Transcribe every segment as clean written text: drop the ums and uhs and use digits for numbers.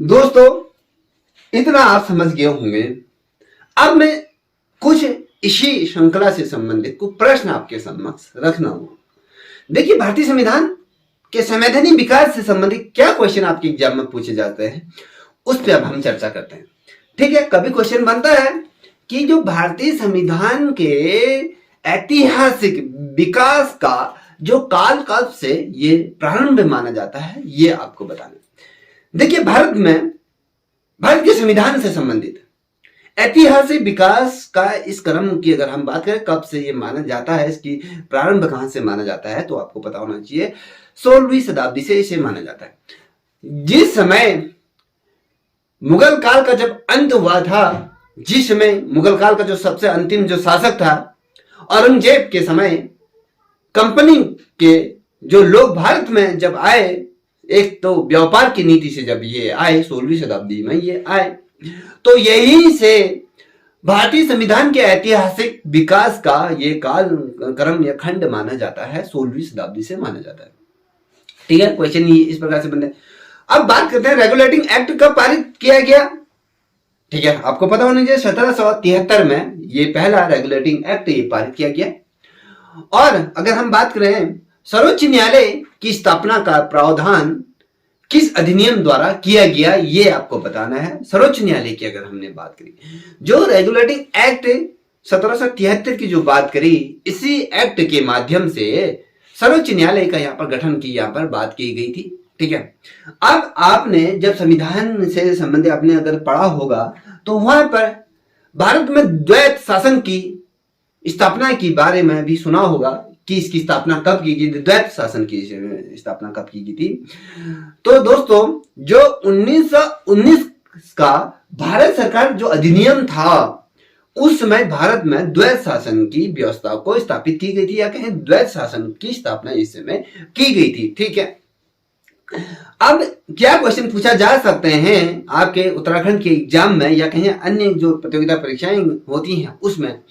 दोस्तों, इतना आप समझ गए होंगे। अब मैं कुछ इसी श्रृंखला से संबंधित कुछ प्रश्न आपके समक्ष रखना हूं। देखिए, भारतीय संविधान के संवैधानिक विकास से संबंधित क्या क्वेश्चन आपके एग्जाम में पूछे जाते हैं, उस पर अब हम चर्चा करते हैं। ठीक है, कभी क्वेश्चन बनता है कि जो भारतीय संविधान के ऐतिहासिक विकास का जो काल कब से ये प्रारंभ माना जाता है, ये आपको बताना। देखिए, भारत के संविधान से संबंधित ऐतिहासिक विकास का इस क्रम की अगर हम बात करें कब से ये माना जाता है, इसकी प्रारंभ कहां से माना जाता है, तो आपको पता होना चाहिए 16वीं शताब्दी से इसे माना जाता है। जिस समय मुगल काल का जब अंत हुआ था, जिस समय मुगल काल का जो सबसे अंतिम जो शासक था औरंगजेब के समय, कंपनी के जो लोग भारत में जब आए, एक तो व्यापार की नीति से जब ये आए 16वीं शताब्दी में ये आए, तो यही से भारतीय संविधान के ऐतिहासिक विकास का ये काल क्रम या खंड माना जाता है, 16वीं शताब्दी से माना जाता है। ठीक है, क्वेश्चन ये इस प्रकार से बनते हैं। अब बात करते हैं रेगुलेटिंग एक्ट कब पारित किया गया। ठीक है, आपको पता होना चाहिए 1773 में ये पहला रेगुलेटिंग एक्ट ये पारित किया गया। और अगर हम बात करें सर्वोच्च न्यायालय की स्थापना का प्रावधान किस अधिनियम द्वारा किया गया, ये आपको बताना है। सर्वोच्च न्यायालय की अगर हमने बात करी, जो रेगुलेटिंग एक्ट 1773 की जो बात करी, इसी एक्ट के माध्यम से सर्वोच्च न्यायालय का यहाँ पर गठन की यहाँ पर बात की गई थी। ठीक है, अब आपने जब संविधान से संबंधित आपने अगर पढ़ा होगा तो वहां पर भारत में द्वैत शासन की स्थापना के बारे में भी सुना होगा कि इसकी स्थापना कब की गई थी, द्वैत शासन की स्थापना कब की गई थी। तो दोस्तों, जो 1919 का भारत सरकार जो अधिनियम था, उस समय भारत में द्वैत शासन की व्यवस्था को स्थापित की गई थी, या कहें द्वैत शासन की स्थापना इस समय की गई थी। ठीक है, अब क्या क्वेश्चन पूछा जा सकते हैं आपके उत्तराखंड के एग्जाम में, या कहें अन्य जो प्रतियोगिता परीक्षाएं होती हैं उसमें।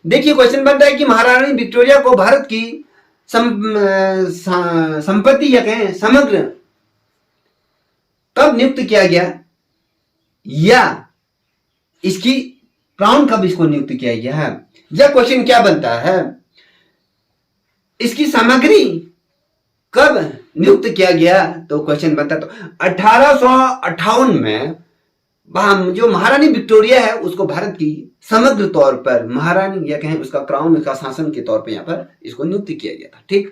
देखिए, क्वेश्चन बनता है कि महारानी विक्टोरिया को भारत की संपत्ति या कहें समग्र कब नियुक्त किया गया, या इसकी क्राउन कब इसको नियुक्त किया गया है। यह क्वेश्चन क्या बनता है, इसकी सामग्री कब नियुक्त किया गया, तो क्वेश्चन बनता है तो 1858 में जो महारानी विक्टोरिया है उसको भारत की समग्र तौर पर महारानी या कहें उसका क्राउन, उसका शासन के तौर पर यहाँ पर इसको नियुक्त किया गया था। ठीक,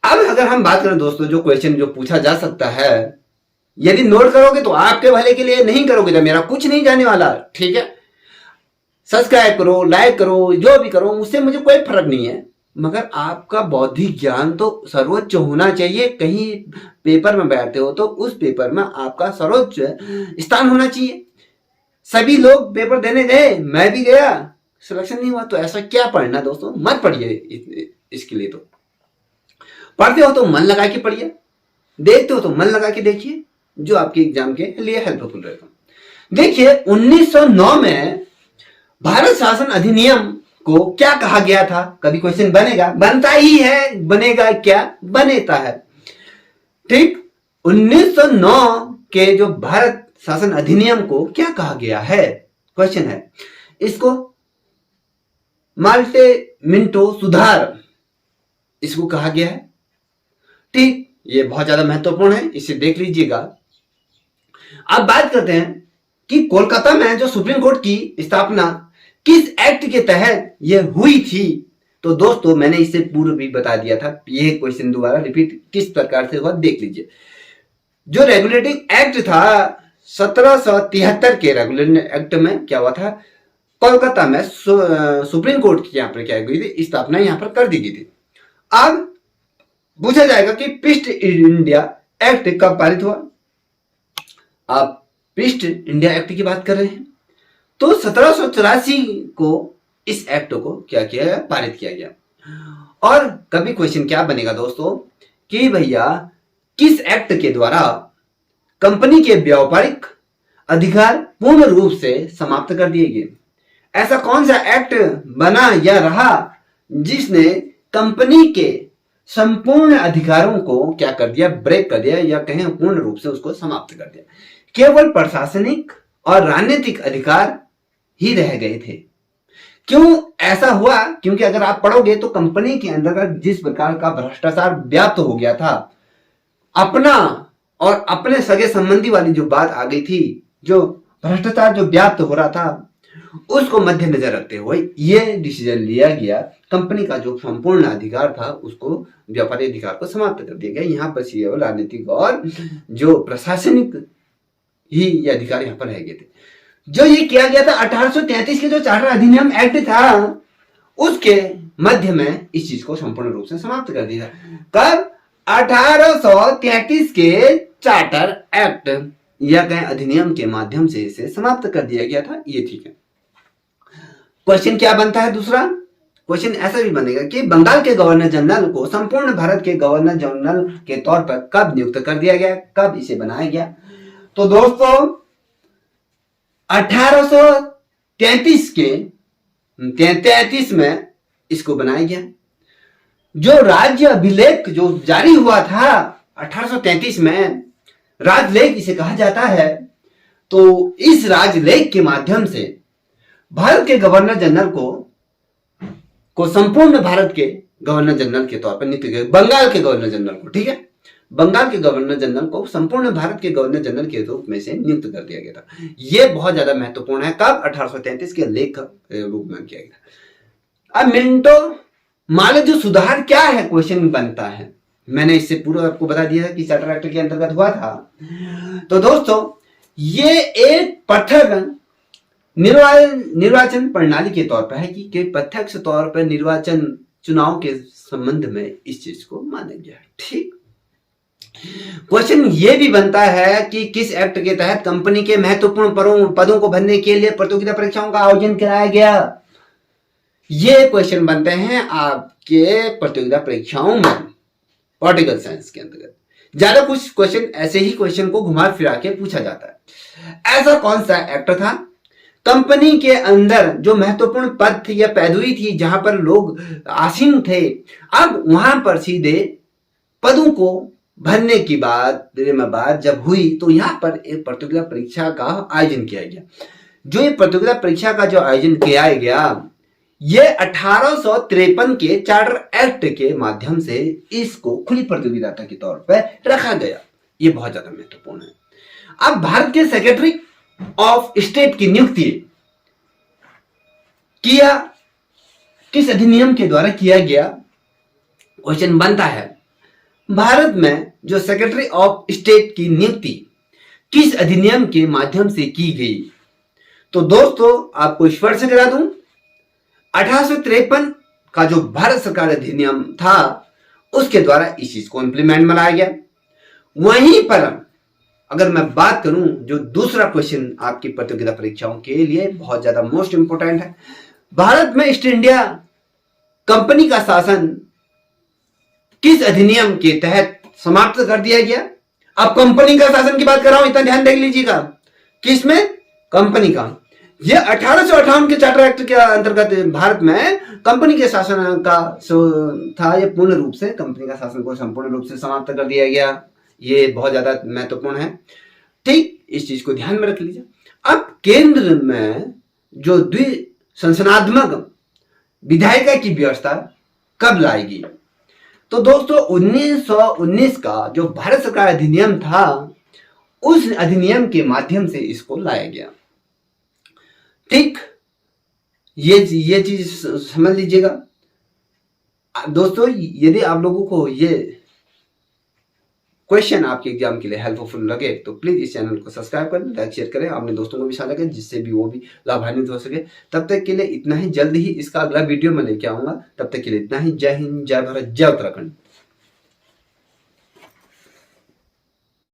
अब अगर हम बात करें दोस्तों, जो क्वेश्चन जो पूछा जा सकता है, यदि नोट करोगे तो आपके भले के लिए, नहीं करोगे तो मेरा कुछ नहीं जाने वाला। ठीक है, सब्सक्राइब करो, लाइक करो, जो भी करो, उससे मुझे कोई फर्क नहीं है, मगर आपका बौद्धिक ज्ञान तो सर्वोच्च होना चाहिए। कहीं पेपर में बैठते हो तो उस पेपर में आपका सर्वोच्च स्थान होना चाहिए। सभी लोग पेपर देने गए, मैं भी गया, सिलेक्शन नहीं हुआ, तो ऐसा क्या पढ़ना दोस्तों, मत पढ़िए। इसके लिए तो पढ़ते हो तो मन लगा के पढ़िए, देखते हो तो मन लगा के देखिए, जो आपके एग्जाम के लिए हेल्पफुल रहेगा। देखिए, 1909 में भारत शासन अधिनियम को क्या कहा गया था, कभी क्वेश्चन बनेगा, बनता ही है, बनेगा क्या, बनेता है। ठीक, 1909 के जो भारत शासन अधिनियम को क्या कहा गया है, क्वेश्चन है। इसको माल्टे मिंटो सुधार इसको कहा गया है। ठीक, ये बहुत ज्यादा महत्वपूर्ण है, इसे देख लीजिएगा। अब बात करते हैं कि कोलकाता में जो सुप्रीम कोर्ट की स्थापना किस एक्ट के तहत यह हुई थी, तो दोस्तों मैंने इससे पूर्व भी बता दिया था, यह क्वेश्चन दोबारा रिपीट किस प्रकार से हुआ देख लीजिए। जो रेगुलेटिंग एक्ट था 1773 के रेगुलेटिंग एक्ट में क्या हुआ था, कोलकाता में सुप्रीम कोर्ट की यहाँ पर क्या गई थी, स्थापना यहाँ पर कर दी गई थी। अब पूछा जाएगा कि पीस्ट इंडिया एक्ट कब पारित हुआ। आप पीस्ट इंडिया एक्ट की बात कर रहे हैं, तो 1784 को इस एक्ट को क्या किया गया, पारित किया गया। और कभी क्वेश्चन क्या बनेगा दोस्तों कि भैया किस एक्ट के द्वारा कंपनी के व्यापारिक अधिकार पूर्ण रूप से समाप्त कर दिए गए। ऐसा कौन सा एक्ट बना या रहा जिसने कंपनी के संपूर्ण अधिकारों को क्या कर दिया, ब्रेक कर दिया, या कहें पूर्ण रूप से उसको समाप्त कर दिया। केवल प्रशासनिक और राजनीतिक अधिकार ही रह गए थे। क्यों ऐसा हुआ? क्योंकि अगर आप पढ़ोगे तो कंपनी के अंदर जिस प्रकार का भ्रष्टाचार व्याप्त हो गया था, अपना और अपने सगे संबंधी वाली जो बात आ गई थी, जो भ्रष्टाचार जो व्याप्त हो रहा था, उसको मद्देनजर रखते हुए यह डिसीजन लिया गया, कंपनी का जो संपूर्ण अधिकार था उसको, व्यापारी अधिकार को समाप्त कर दिया गया। यहाँ पर केवल राजनीतिक और जो प्रशासनिक ही ये अधिकार यहाँ पर रह गए थे। जो ये किया गया था 1833 के जो चार्टर अधिनियम एक्ट था, उसके मध्य में इस चीज को संपूर्ण रूप से समाप्त कर दिया। कब? 1833 के चार्टर एक्ट या कहें अधिनियम के माध्यम से इसे समाप्त कर दिया गया था। ये ठीक है। क्वेश्चन क्या बनता है? दूसरा क्वेश्चन ऐसा भी बनेगा कि बंगाल के गवर्नर जनरल को संपूर्ण भारत के गवर्नर जनरल के तौर पर कब नियुक्त कर दिया गया, कब इसे बनाया गया? तो दोस्तों 1833 में इसको बनाया गया। जो राज्य अभिलेख जो जारी हुआ था 1833 में, राजलेख इसे कहा जाता है, तो इस राजलेख के माध्यम से भारत के गवर्नर जनरल को संपूर्ण भारत के गवर्नर जनरल के तौर पर नियुक्त किया, बंगाल के गवर्नर जनरल को, ठीक है, बंगाल के गवर्नर जनरल को संपूर्ण भारत के गवर्नर जनरल के रूप में से नियुक्त कर दिया गया था। यह बहुत ज्यादा महत्वपूर्ण है। कब? 1833 के लेख रूप में किया गया। अब मिंटो माले जो सुधार क्या है, क्वेश्चन बनता है। मैंने इससे पूरा आपको बता दिया कि चार्टर एक्ट के अंतर्गत हुआ था। तो दोस्तों ये एक पृथक निर्वाचन प्रणाली के तौर पर है कि प्रत्यक्ष तौर पर निर्वाचन चुनाव के संबंध में इस चीज को माना गया है। ठीक। क्वेश्चन ये भी बनता है कि किस एक्ट के तहत कंपनी के महत्वपूर्ण पदों को भरने के लिए प्रतियोगिता परीक्षाओं का आयोजन कराया गया। ये क्वेश्चन बनते हैं आपके प्रतियोगिता परीक्षाओं में पॉलिटिकल साइंस के अंतर्गत। ज्यादा कुछ क्वेश्चन ऐसे ही क्वेश्चन को घुमा फिरा के पूछा जाता है। ऐसा कौन सा एक्ट था? कंपनी के अंदर जो महत्वपूर्ण पद थी या पदवी थी जहां पर लोग आसीन थे, अब वहां पर सीधे पदों को भरने की बात जब हुई तो यहां पर एक प्रतियोगिता परीक्षा का आयोजन किया गया। जो ये प्रतियोगिता परीक्षा का जो आयोजन किया गया, ये 1853 के चार्टर एक्ट के माध्यम से इसको खुली प्रतियोगिता के तौर पर रखा गया। ये बहुत ज्यादा महत्वपूर्ण है। अब भारत के सेक्रेटरी ऑफ स्टेट की नियुक्ति किया किस अधिनियम के द्वारा किया गया? क्वेश्चन बनता है भारत में जो सेक्रेटरी ऑफ स्टेट की नियुक्ति किस अधिनियम के माध्यम से की गई? तो दोस्तों आपको स्पष्ट से करा दूं, 1853 का जो भारत सरकार अधिनियम था उसके द्वारा इस चीज को इंप्लीमेंट बनाया गया। वहीं पर अगर मैं बात करूं, जो दूसरा क्वेश्चन आपकी प्रतियोगिता परीक्षाओं के लिए बहुत ज्यादा मोस्ट इंपोर्टेंट है, भारत में ईस्ट इंडिया कंपनी का शासन किस अधिनियम के तहत समाप्त कर दिया गया? अब कंपनी का शासन की बात कर रहा हूं, इतना ध्यान देख लीजिएगा। किसमें? कंपनी का। यह 1858 के चार्टर एक्ट के अंतर्गत भारत में कंपनी के शासन का था, यह पूर्ण रूप से कंपनी का शासन को संपूर्ण रूप से समाप्त कर दिया गया। ये बहुत ज्यादा महत्वपूर्ण है। ठीक, इस चीज को ध्यान में रख लीजिए। अब केंद्र में जो द्विसंसनात्मक विधायिका की व्यवस्था कब लाएगी? तो दोस्तों 1919 का जो भारत सरकार अधिनियम था, उस अधिनियम के माध्यम से इसको लाया गया। ठीक, ये चीज समझ लीजिएगा दोस्तों। यदि आप लोगों को ये क्वेश्चन आपके एग्जाम के लिए हेल्पफुल लगे तो प्लीज इस चैनल को सब्सक्राइब करें, लाइक शेयर करें, अपने दोस्तों को भी साझा करें, जिससे भी वो भी लाभान्वित हो सके। तब तक के लिए इतना ही। जल्द ही इसका अगला वीडियो मैं लेके आऊंगा। तब तक के लिए इतना ही। जय हिंद, जय भारत, जय उत्तराखंड।